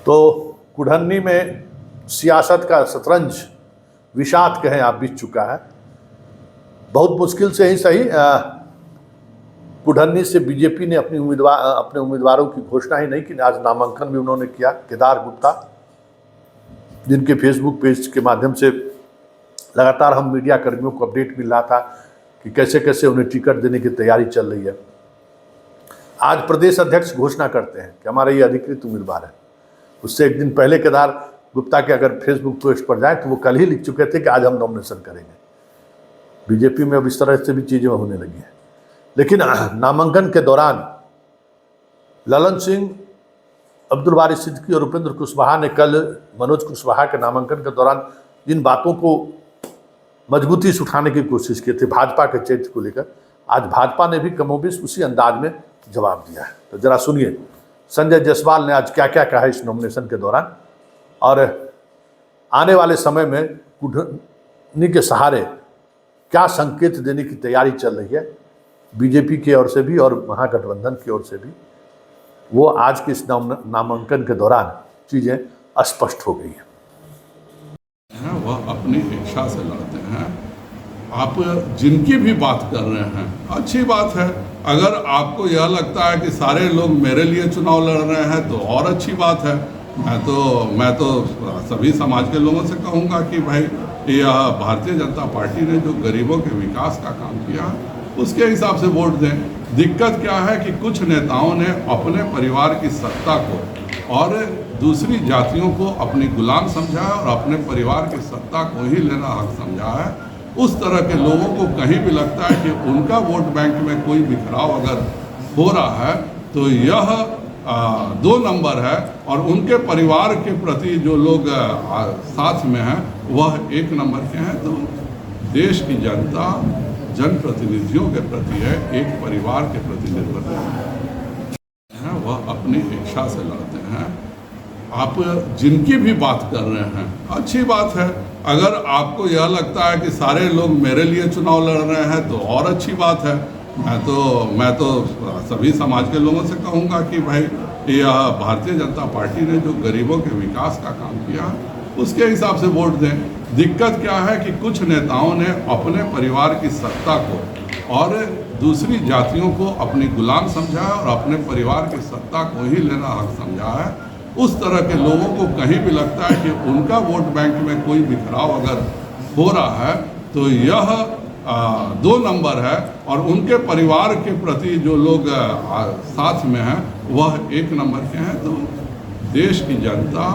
तो कुढ़न्नी में सियासत का शतरंज विषाद कहें आप बीत चुका है। बहुत मुश्किल से ही सही कुढ़न्नी से बीजेपी ने अपने उम्मीदवारों की घोषणा ही नहीं की, आज नामांकन भी उन्होंने किया। केदार गुप्ता, जिनके फेसबुक पेज के माध्यम से लगातार हम मीडिया कर्मियों को अपडेट मिल रहा था कि कैसे कैसे उन्हें टिकट देने की तैयारी चल रही है। आज प्रदेश अध्यक्ष घोषणा करते हैं कि हमारा ये अधिकृत उम्मीदवार है। उससे एक दिन पहले केदार गुप्ता के अगर फेसबुक पोस्ट पर जाए तो वो कल ही लिख चुके थे कि आज हम नॉमिनेशन करेंगे। बीजेपी में अब इस तरह से भी चीज़ें होने लगी हैं। लेकिन नामांकन के दौरान ललन सिंह, अब्दुल बारी सिद्दीकी और उपेंद्र कुशवाहा ने कल मनोज कुशवाहा के नामांकन के दौरान जिन बातों को मजबूती से उठाने की कोशिश की थी भाजपा के चरित्र को लेकर, आज भाजपा ने भी कमोबेश उसी अंदाज में जवाब दिया है। तो जरा सुनिए संजय जायसवाल ने आज क्या क्या कहा इस नॉमिनेशन के दौरान, और आने वाले समय में कुढ़न्नी के सहारे क्या संकेत देने की तैयारी चल रही है बीजेपी की ओर से भी और महागठबंधन की ओर से भी। वो आज के इस नामांकन के दौरान चीज़ें स्पष्ट हो गई हैं। वह अपनी इच्छा से लड़ते हैं। आप जिनकी भी बात कर रहे हैं अच्छी बात है। अगर आपको यह लगता है कि सारे लोग मेरे लिए चुनाव लड़ रहे हैं तो और अच्छी बात है। मैं तो सभी समाज के लोगों से कहूँगा कि भाई यह भारतीय जनता पार्टी ने जो गरीबों के विकास का काम किया उसके हिसाब से वोट दें। दिक्कत क्या है कि कुछ नेताओं ने अपने परिवार की सत्ता को और दूसरी जातियों को अपनी गुलाम समझा है और अपने परिवार की सत्ता को ही लेना हक समझा है। उस तरह के लोगों को कहीं भी लगता है कि उनका वोट बैंक में कोई बिखराव अगर हो रहा है तो यह 2 नंबर है, और उनके परिवार के प्रति जो लोग साथ में हैं वह 1 नंबर के हैं। तो देश की जनता जनप्रतिनिधियों के प्रति है, एक परिवार के प्रति निर्भर है। वह अपनी इच्छा से लड़ते हैं। आप जिनकी भी बात कर रहे हैं अच्छी बात है। अगर आपको यह लगता है कि सारे लोग मेरे लिए चुनाव लड़ रहे हैं तो और अच्छी बात है। मैं तो सभी समाज के लोगों से कहूँगा कि भाई यह भारतीय जनता पार्टी ने जो गरीबों के विकास का काम किया उसके हिसाब से वोट दें। दिक्कत क्या है कि कुछ नेताओं ने अपने परिवार की सत्ता को और दूसरी जातियों को अपनी गुलाम समझा है और अपने परिवार की सत्ता को ही लेना हक समझा है। उस तरह के लोगों को कहीं भी लगता है कि उनका वोट बैंक में कोई बिखराव अगर हो रहा है तो यह 2 नंबर है, और उनके परिवार के प्रति जो लोग साथ में हैं वह 1 नंबर के हैं। तो देश की जनता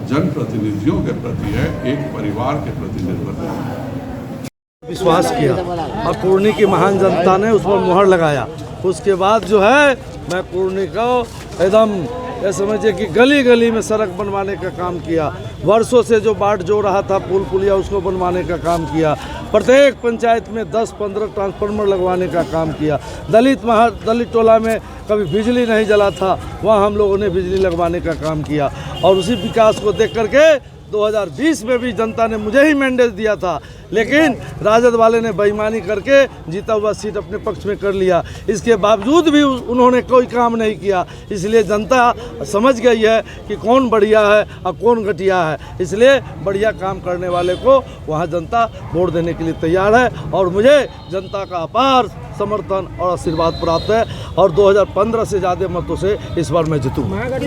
जनप्रतिनिधियों के प्रति है, एक परिवार के प्रति निर्भर है। विश्वास किया और कुढ़नी की महान जनता ने उस पर मुहर लगाया। उसके बाद जो है मैं कुढ़नी को एकदम ये समझिए कि गली गली में सड़क बनवाने का काम किया। वर्षों से जो बाट जो रहा था पुल पुलिया उसको बनवाने का काम किया। प्रत्येक पंचायत में 10-15 ट्रांसफार्मर लगवाने का काम किया। दलित टोला में कभी बिजली नहीं जला था, वहाँ हम लोगों ने बिजली लगवाने का काम किया। और उसी विकास को देख करके 2020 में भी जनता ने मुझे ही मैंडेट दिया था, लेकिन राजद वाले ने बेईमानी करके जीता हुआ सीट अपने पक्ष में कर लिया। इसके बावजूद भी उन्होंने कोई काम नहीं किया। इसलिए जनता समझ गई है कि कौन बढ़िया है और कौन घटिया है। इसलिए बढ़िया काम करने वाले को वहाँ जनता वोट देने के लिए तैयार है, और मुझे जनता का अपार समर्थन और आशीर्वाद प्राप्त है, और 2015 से ज़्यादा मतों से इस बार मैं जीतूँगा।